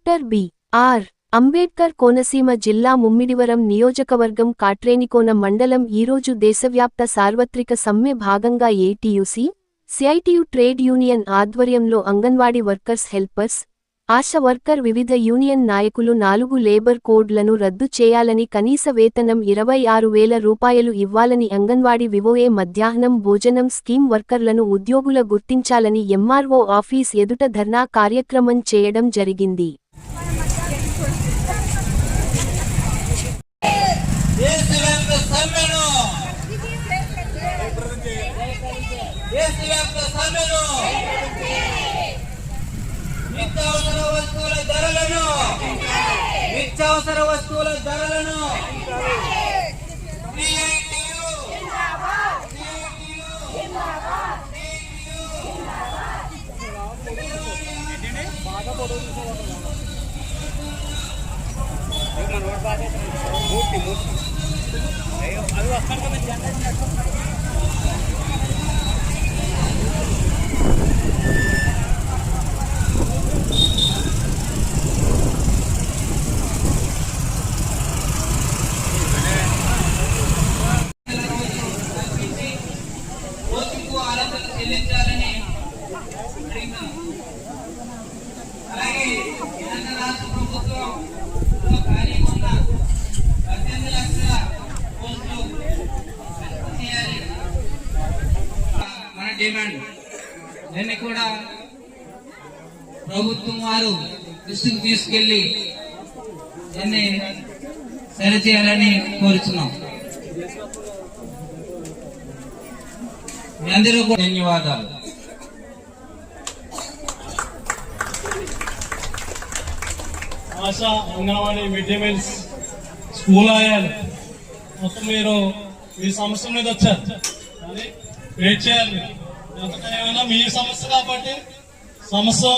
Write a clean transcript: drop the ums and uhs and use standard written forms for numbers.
Doctor B.R.. Ambedkar Konaseema జిల్లా ముమ్మిడివరం నియోజకవర్గం కాట్రేనికోన మండలం ఈరోజు దేశవ్యాప్త సార్వత్రిక సమ్మె భాగంగా ఏటీయూసీ, సిఐటియు ట్రేడ్ యూనియన్ ఆధ్వర్యంలో anganwadi workers helpers, ASHA worker వివిధ యూనియన్ నాయకులు 4 లేబర్ కోడ్లను రద్దు చేయాలని కనీస వేతనం 26,000 రూపాయలు ఇవ్వాలని అంగన్వాడీ వివోఏ మధ్యాహ్నం భోజనం స్కీమ్ వర్కర్లను ఉద్యోగుల గుర్తించాలని ఎంఆర్ఓ ఆఫీస్ ఎదుట ధర్నా కార్యక్రమం చేయడం జరిగింది. నిత్యావసర వస్తువుల ధరలను చెల్లించాలని అడిగినాం. అలాగే తెలంగాణ రాష్ట్ర ప్రభుత్వం ఖాళీ ఉన్న 18 లక్షల పోస్టులు చేయాలి మన డిమాండ్. దీన్ని కూడా ప్రభుత్వం వారు దృష్టికి తీసుకెళ్లి దీన్ని సరిచేయాలని కోరుతున్నాం. మీ అందరూ కూడా ధన్యవాదాలు. Asha, anganwadi, mid day meals, school ఆయాలు మొత్తం మీరు మీ సమస్య మీద వచ్చారు, కానీ వెయిట్ చేయాలి. ఎంతకైనా మీ సమస్య కాబట్టి సమస్య